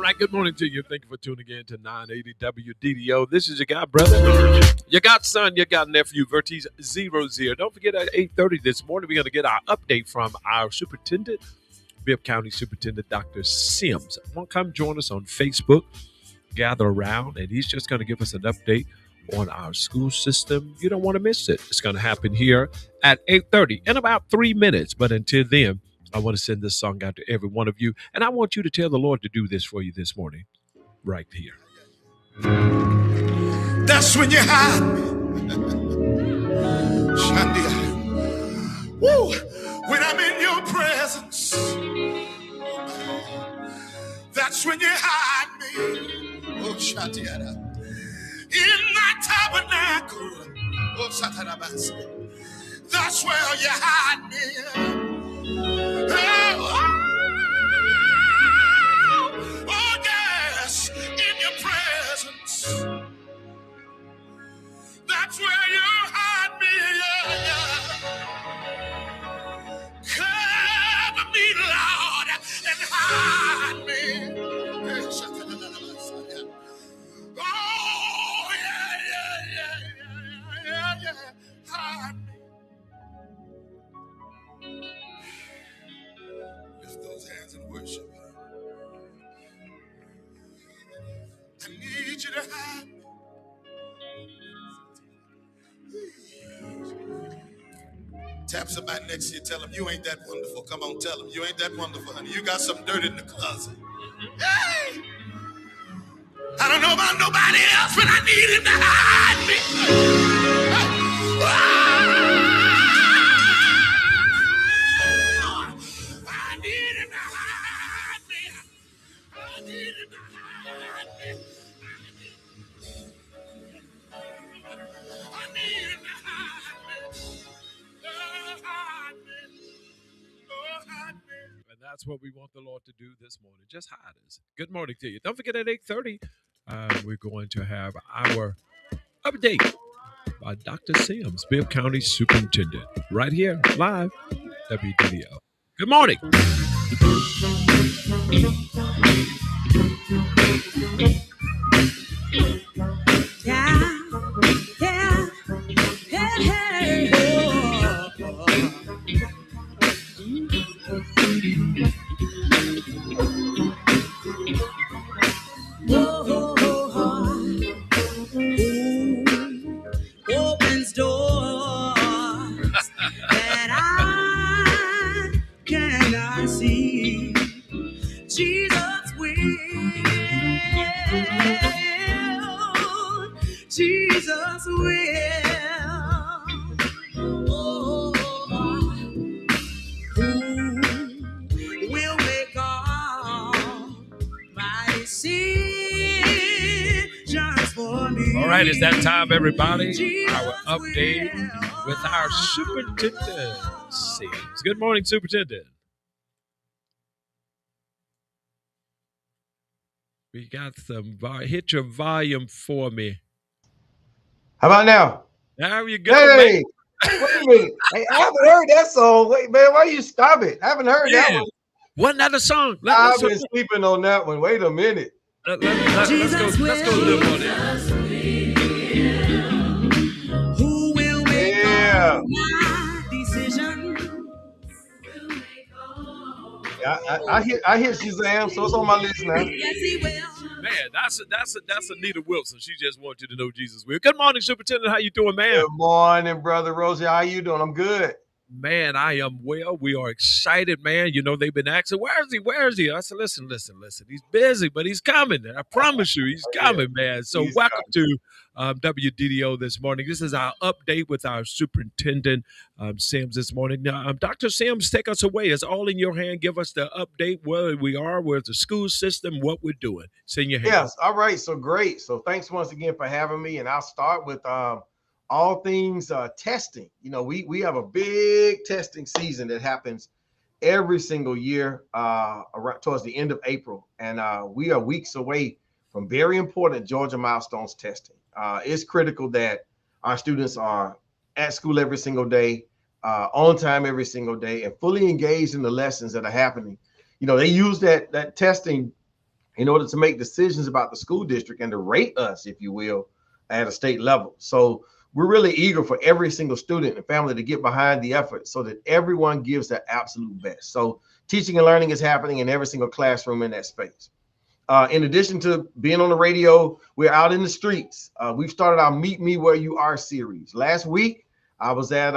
right, good morning to you. Thank you for tuning in to 980 WDDO. This is your guy, brother. You got son, you got nephew, Vertiz 00. Don't forget at 8:30 this morning, we're going to get our update from our superintendent, Bibb County Superintendent Dr. Sims. Want to come join us on Facebook, gather around, and he's just going to give us an update on our school system. You don't want to miss it. It's going to happen here at 8:30 in about 3 minutes. But until then, I want to send this song out to every one of you. And I want you to tell the Lord to do this for you this morning, right here. That's when you hide me. Shandia. Woo. When I'm in your presence, that's when you hide me. Oh, Shandia. In that tabernacle, oh, Satanabas. That's where you hide me. Oh, yes, in your presence. That's where you hide me. Cover me, Lord, and hide me. Oh, yeah. Hide me. Lift those hands and worship. I need you to hide me. Tap somebody next to you. Tell them you ain't that wonderful. Come on, tell them you ain't that wonderful, honey. You got some dirt in the closet. Hey! I don't know about nobody else, but I need him to hide me. I need him to hide me. I need him to hide me. I need him to hide me. Hide me. Oh, hide me. And that's what we want the Lord to do this morning. Just hide us. Good morning to you. Don't forget at 8:30, we're going to have our update by Dr. Sims, Bibb County Superintendent, right here, live, WDDO. Good morning. Opens doors that I cannot see. Jesus will. Jesus will. Who will make all my decisions for me? All right, it's that time, everybody. Our update with our Superintendent Sims. Good morning, Superintendent. We got some, hit your volume for me. How about now? There you go, Hey, man. wait a minute. Hey, I haven't heard that song. Wait, man, why you stop it? I haven't heard that one. Wasn't that a song? I've been sleeping on that one. Wait a minute. Let's go live on it. Who will make Yeah. all my decisions? I hit Shazam, so it's on my list now. Yes, he will. Man, that's Anita Wilson. She just wants you to know Jesus will. Good morning, Superintendent. How you doing, man? Good morning, Brother Rosie. How you doing? I'm good. Man, I am well. We are excited, man. You know, they've been asking, where is he? Where is he? I said, listen. He's busy, but he's coming. I promise you, he's coming, man. So He's welcome to WDDO this morning. This is our update with our Superintendent Sims this morning. Now, Dr. Sims, take us away. It's all in your hand. Give us the update, where we are, where's the school system, what we're doing. It's in your hand. Yes. All right. So great. So thanks once again for having me. And I'll start with all things testing. You know, we have a big testing season that happens every single year around towards the end of April. And we are weeks away from very important Georgia milestones testing. It's critical that our students are at school every single day, on time every single day, and fully engaged in the lessons that are happening. You know, they use that testing in order to make decisions about the school district and to rate us, if you will, at a state level. So we're really eager for every single student and family to get behind the effort so that everyone gives their absolute best. So teaching and learning is happening in every single classroom in that space. In addition to being on the radio, we're out in the streets. We've started our Meet Me Where You Are series. Last week, I was at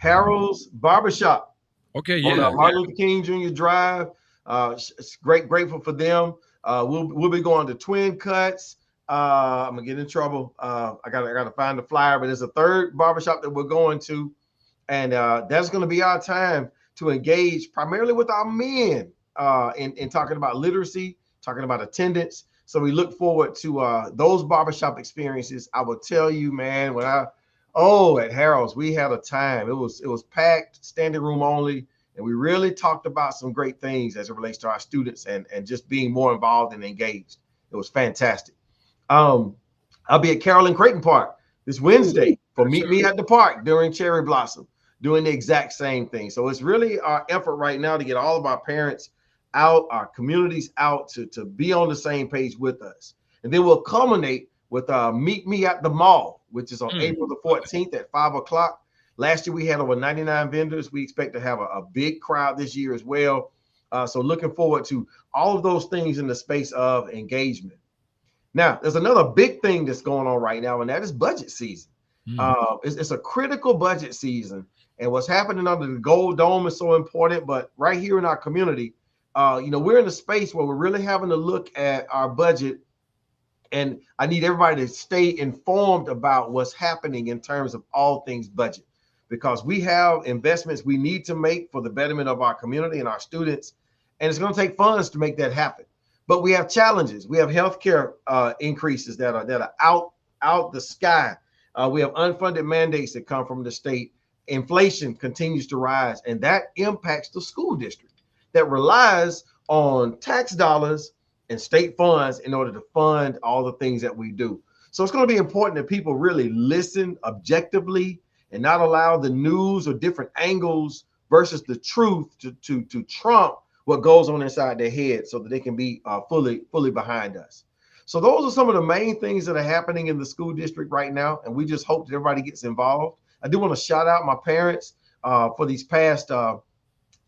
Harold's Barbershop. Okay, On yeah. Martin Luther King Jr. Drive. It's grateful for them. We'll be going to Twin Cuts. I'm gonna get in trouble. I gotta find the flyer, but there's a third barbershop that we're going to, and that's gonna be our time to engage primarily with our men in talking about literacy, talking about attendance. So we look forward to those barbershop experiences. I will tell you, man, at Harold's, we had a time. It was packed, standing room only, and we really talked about some great things as it relates to our students and just being more involved and engaged. It was fantastic. I'll be at Carroll and Creighton Park this Wednesday for Meet Me at the Park during Cherry Blossom, doing the exact same thing. So it's really our effort right now to get all of our parents out, our communities out to be on the same page with us. And then we'll culminate with Meet Me at the Mall, which is on April the 14th at 5 o'clock. Last year, we had over 99 vendors. We expect to have a big crowd this year as well. So looking forward to all of those things in the space of engagement. Now, there's another big thing that's going on right now, and that is budget season. It's a critical budget season. And what's happening under the Gold Dome is so important. But right here in our community, we're in a space where we're really having to look at our budget. And I need everybody to stay informed about what's happening in terms of all things budget, because we have investments we need to make for the betterment of our community and our students. And it's going to take funds to make that happen. But we have challenges. We have healthcare increases that are out the sky. We have unfunded mandates that come from the state. Inflation continues to rise, and that impacts the school district that relies on tax dollars and state funds in order to fund all the things that we do. So it's going to be important that people really listen objectively and not allow the news or different angles versus the truth to trump what goes on inside their head, so that they can be fully behind us. So those are some of the main things that are happening in the school district right now, and we just hope that everybody gets involved. I do want to shout out my parents for this past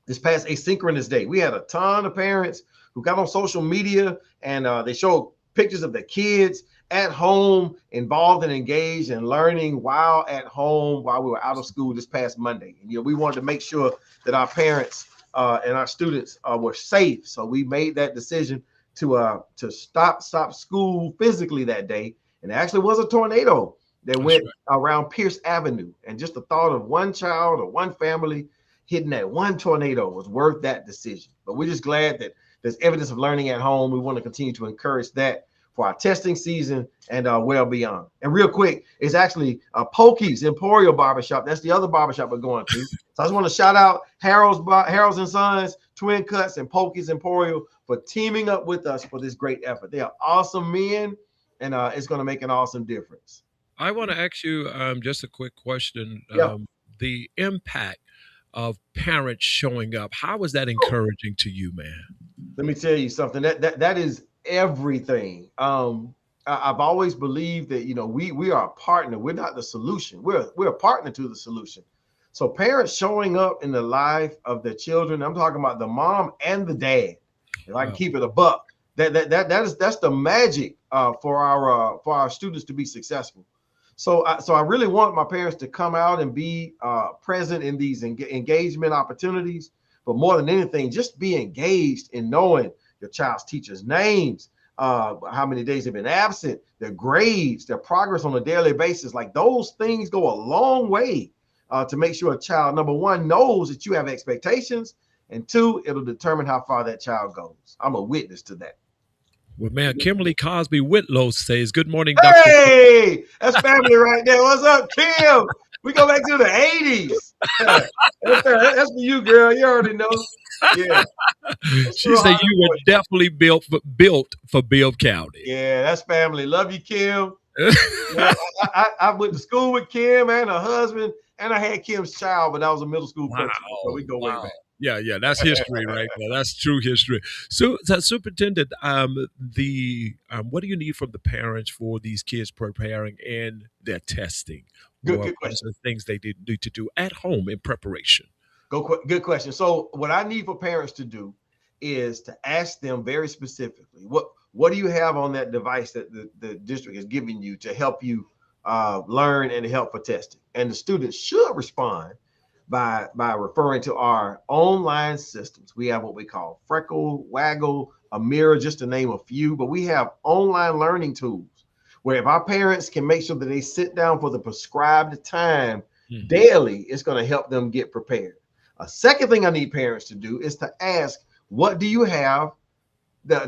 asynchronous day. We had a ton of parents who got on social media and they showed pictures of their kids at home, involved and engaged and learning while at home, while we were out of school this past Monday. And we wanted to make sure that our parents and our students were safe. So we made that decision to stop school physically that day. And there actually was a tornado that went around Pierce Avenue. And just the thought of one child or one family hitting that one tornado was worth that decision. But we're just glad that there's evidence of learning at home. We want to continue to encourage that for our testing season and well beyond. And real quick, it's actually Pokey's Emporial Barbershop. That's the other barbershop we're going to. So I just want to shout out Harold's and Sons, Twin Cuts, and Pokey's Emporial for teaming up with us for this great effort. They are awesome men, and it's going to make an awesome difference. I want to ask you just a quick question. The impact of parents showing up, how is that encouraging to you, man? Let me tell you something. That is everything. I've always believed that we are a partner. We're not the solution. We're a partner to the solution. So parents showing up in the life of their children, I'm talking about the mom and the dad. If I can keep it a buck, that's the magic for our students to be successful. So I really want my parents to come out and be present in these engagement opportunities. But more than anything, just be engaged in knowing your child's teachers' names, how many days they've been absent, their grades, their progress on a daily basis. Like, those things go a long way to make sure a child, number one, knows that you have expectations, and two, it'll determine how far that child goes. I'm a witness to that. Well, man, Kimberly Cosby Whitlow says, "Good morning, Dr." Hey, that's family right there. What's up, Kim? We go back to the 80s. That's for you, girl. You already know. Yeah. She said you were definitely built for Bibb County. Yeah, that's family. Love you, Kim. Yeah, I went to school with Kim and her husband, and I had Kim's child, but I was a middle school principal, so we go way back. Yeah, yeah, that's history right there. That's true history. So Superintendent, what do you need from the parents for these kids preparing and their testing? Good What are question. the things they need to do at home in preparation? Good question. So what I need for parents to do is to ask them very specifically, what do you have on that device that the district is giving you to help you learn and help for testing? And the students should respond by referring to our online systems. We have what we call Freckle, Waggle, a Mirror, just to name a few, but we have online learning tools where if our parents can make sure that they sit down for the prescribed time daily, it's going to help them get prepared. A second thing I need parents to do is to ask, what do you have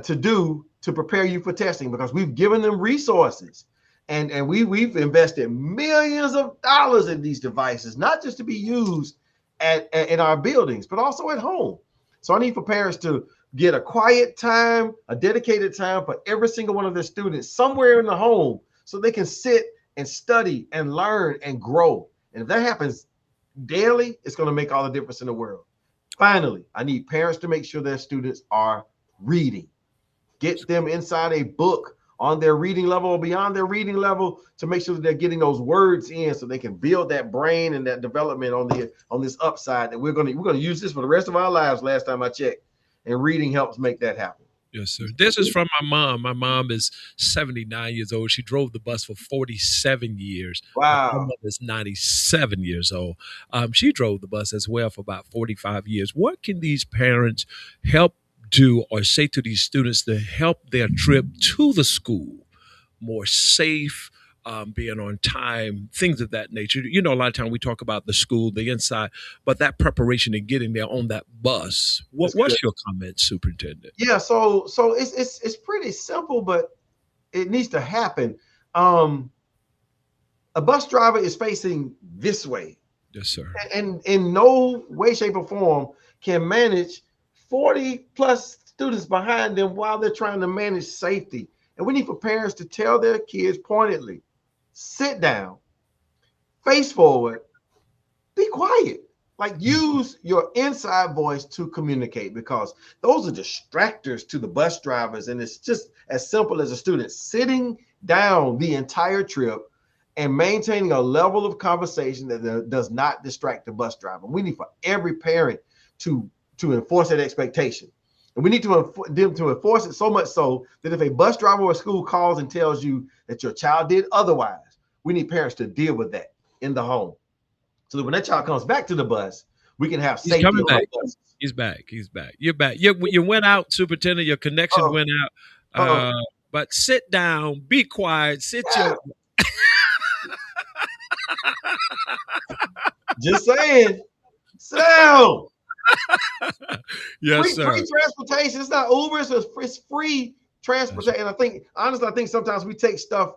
to do to prepare you for testing? Because we've given them resources and we've invested millions of dollars in these devices, not just to be used in our buildings, but also at home. So I need for parents to get a quiet time, a dedicated time for every single one of their students somewhere in the home so they can sit and study and learn and grow. And if that happens daily, it's going to make all the difference in the world. Finally, I need parents to make sure their students are reading. Get them inside a book on their reading level or beyond their reading level to make sure that they're getting those words in so they can build that brain and that development on this upside that we're going to use this for the rest of our lives, last time I checked. And reading helps make that happen. Yes, sir. This is from my mom. My mom is 79 years old. She drove the bus for 47 years. My Wow. grandmother is 97 years old. She drove the bus as well for about 45 years. What can these parents help do or say to these students to help their trip to the school more safe, being on time, things of that nature? You know, a lot of time we talk about the school, the inside, but that preparation and getting there on that bus. What's your comment, Superintendent? Yeah, so it's pretty simple, but it needs to happen. A bus driver is facing this way. Yes, sir. And in no way, shape, or form can manage 40 plus students behind them while they're trying to manage safety. And we need for parents to tell their kids pointedly, sit down, face forward, be quiet. Like, use your inside voice to communicate, because those are distractors to the bus drivers. And it's just as simple as a student sitting down the entire trip and maintaining a level of conversation that does not distract the bus driver. We need for every parent to enforce that expectation. And we need them to enforce it so much so that if a bus driver or school calls and tells you that your child did otherwise, we need parents to deal with that in the home. So that when that child comes back to the bus, we can have safety. He's coming back. He's back. He's back. You're back. You went out, Superintendent. Your connection went out. But sit down. Be quiet. Sit your. Just saying. Sit down. Yes, sir. Free transportation. It's not Uber. It's free transportation. And I think sometimes we take stuff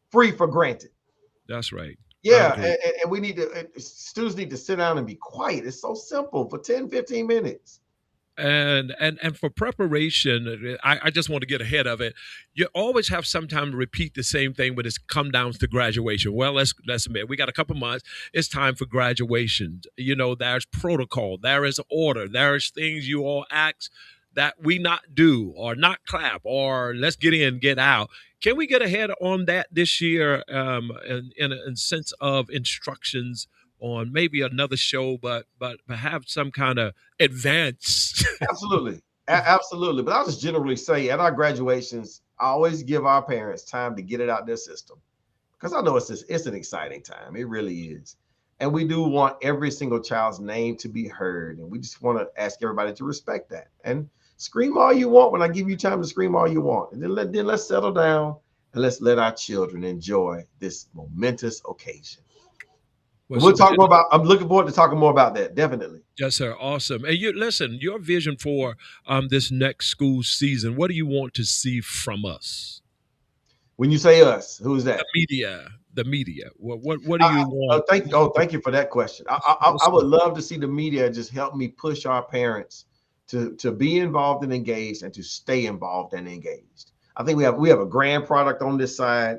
free for granted. That's right. Yeah, and we need to, students need to sit down and be quiet. It's so simple for 10, 15 minutes. And for preparation, I just want to get ahead of it. You always have some time to repeat the same thing when it's come down to graduation. Well, let's admit, we got a couple months. It's time for graduation. You know, there's protocol, there is order, there's things you all ask that we not do or not clap or let's get in, get out. Can we get ahead on that this year in a sense of instructions on maybe another show, but have some kind of advance? Absolutely. Absolutely. But I'll just generally say at our graduations, I always give our parents time to get it out their system, because I know it's an exciting time. It really is. And we do want every single child's name to be heard. And we just want to ask everybody to respect that. And scream all you want when I give you time to scream all you want. And then let's settle down and let's let our children enjoy this momentous occasion. We'll talk more about. I'm looking forward to talking more about that. Definitely. Yes, sir. Awesome. And you listen. Your vision for this next school season. What do you want to see from us? When you say us, who's that? The media. What do you want? Thank you for that question. I would love to see the media just help me push our parents to be involved and engaged and to stay involved and engaged. I think we have a grand product on this side.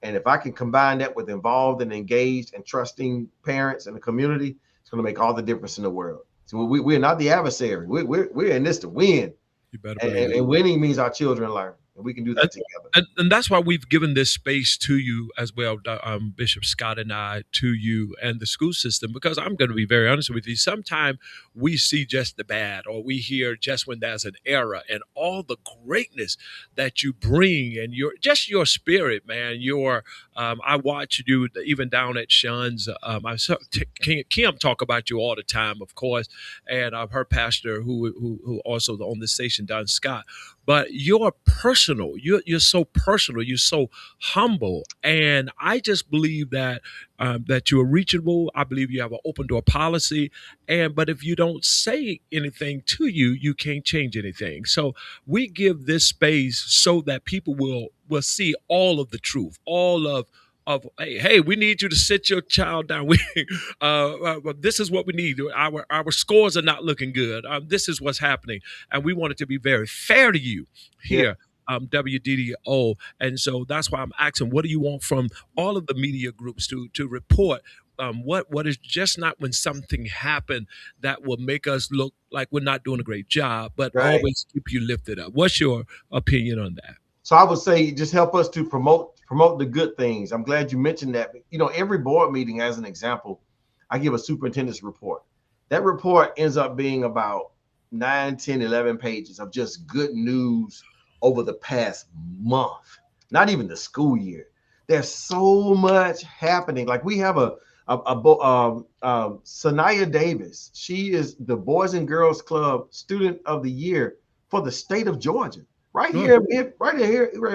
And if I can combine that with involved and engaged and trusting parents and the community, it's going to make all the difference in the world. So we're not the adversary. We're in this to win. You better believe it. And winning means our children learn, and we can do that together. And that's why we've given this space to you as well, Bishop Scott and I, to you and the school system, because I'm going to be very honest with you. Sometimes we see just the bad, or we hear just when there's an error, and all the greatness that you bring, and your spirit, man. I watch you even down at Shun's. I saw Kim talk about you all the time, of course, and I've heard Pastor who also on the station, Don Scott. But you're personal. You're so personal. You're so humble, and I just believe that that you are reachable. I believe you have an open door policy, but if you don't say anything to you, you can't change anything. So we give this space so that people will see all of the truth, all of hey, we need you to sit your child down. This is what we need. Our scores are not looking good. This is what's happening, and we want it to be very fair to you here. WDDO, and so that's why I'm asking, what do you want from all of the media groups to report? What is just not when something happened that will make us look like we're not doing a great job, but always keep you lifted up. What's your opinion on that? So I would say just help us to promote the good things. I'm glad you mentioned that. Every board meeting, as an example, I give a superintendent's report. That report ends up being about 9, 10, 11 pages of just good news over the past month, not even the school year. There's so much happening. Like we have Sanaya Davis. She is the Boys and Girls Club Student of the Year for the state of Georgia. Right here in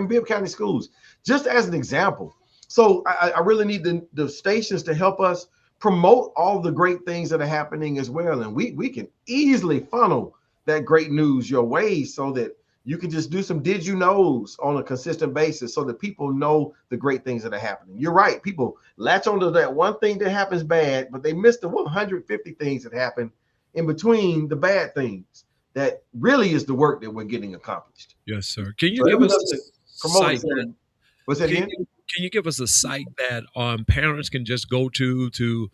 Bibb County Schools, just as an example. So I really need the stations to help us promote all the great things that are happening as well. And we can easily funnel that great news your way so that you can just do some did you knows on a consistent basis so that people know the great things that are happening. You're right. People latch onto that one thing that happens bad, but they miss the 150 things that happen in between the bad things. That really is the work that we're getting accomplished. Yes, sir. Can you give us a site? What's that again? Can you give us a site that parents can just go to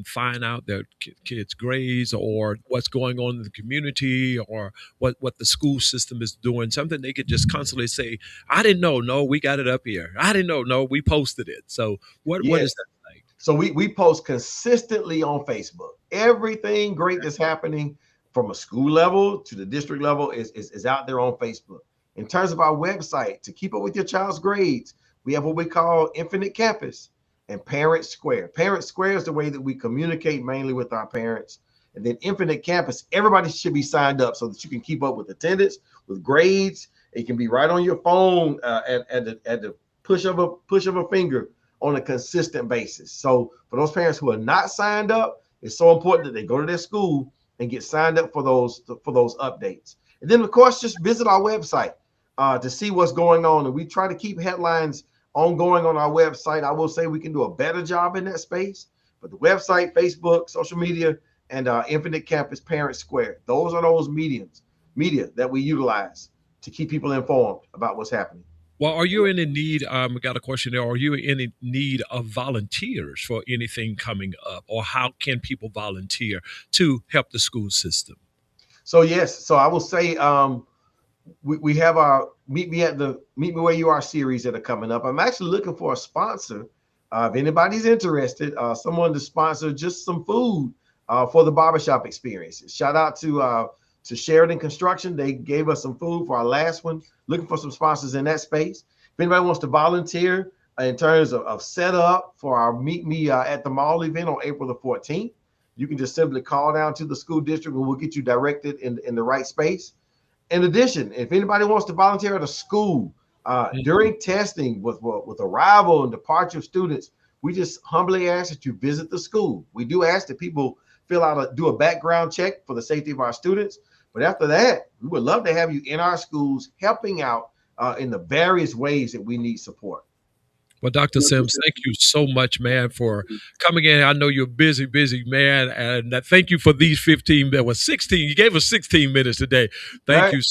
find out their kids' grades or what's going on in the community or what the school system is doing? Something they could just constantly say, I didn't know. No, we got it up here. I didn't know. No, we posted it. So what is that like? So we post consistently on Facebook. Everything great that's happening from a school level to the district level is out there on Facebook. In terms of our website, to keep up with your child's grades, we have what we call Infinite Campus and Parent Square. Parent Square is the way that we communicate mainly with our parents. And then Infinite Campus, everybody should be signed up so that you can keep up with attendance, with grades. It can be right on your phone at the push of a finger on a consistent basis. So for those parents who are not signed up, it's so important that they go to their school and get signed up for those updates. And then, of course, just visit our website to see what's going on. And we try to keep headlines ongoing on our website. I will say we can do a better job in that space. But the website, Facebook, social media, and Infinite Campus Parent Square, those are those media that we utilize to keep people informed about what's happening. Well, are you in need? We got a question there. Are you in need of volunteers for anything coming up, or how can people volunteer to help the school system? So yes, so I will say we have our Meet Me Where You Are series that are coming up. I'm actually looking for a sponsor. If anybody's interested, someone to sponsor just some food for the barbershop experiences. Shout out to Sheridan Construction. They gave us some food for our last one. Looking for some sponsors in that space. If anybody wants to volunteer in terms of setup for our Meet Me at the Mall event on April the 14th, you can just simply call down to the school district and we'll get you directed in the right space. In addition, if anybody wants to volunteer at a school during testing with arrival and departure of students, we just humbly ask that you visit the school. We do ask that people do a background check for the safety of our students. But after that, we would love to have you in our schools helping out in the various ways that we need support. Well, Dr. Sims, thank you so much, man, for coming in. I know you're busy man, and thank you for these 15. There was 16. You gave us 16 minutes today. Thank you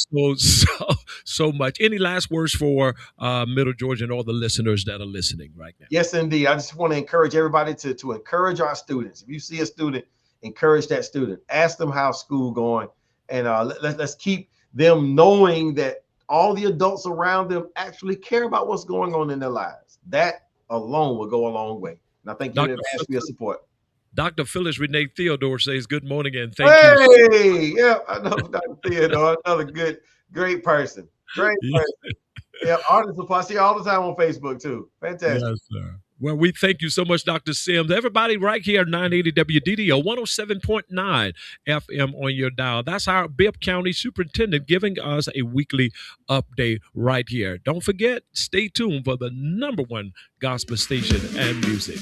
so much. Any last words for Middle Georgia and all the listeners that are listening right now? Yes, indeed. I just want to encourage everybody to encourage our students. If you see a student encourage that student. Ask them how's school going, and let's keep them knowing that all the adults around them actually care about what's going on in their lives. That alone will go a long way. And I thank you in advance for your support. Dr. Phyllis Renee Theodore says good morning and thank you. Hey, yeah, I know Dr. Theodore, another great person. Great person. Yeah, artist support. I see all the time on Facebook too. Fantastic. Yes, sir. Well, we thank you so much, Dr. Sims. Everybody right here, 980 WDDO, 107.9 FM on your dial. That's our Bibb County Superintendent giving us a weekly update right here. Don't forget, stay tuned for the #1 gospel station and music.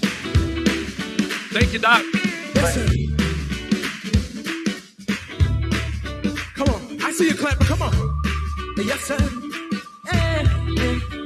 Thank you, Doc. Yes, sir. Come on. I see you clapping. Come on. Yes, sir. Hey, hey.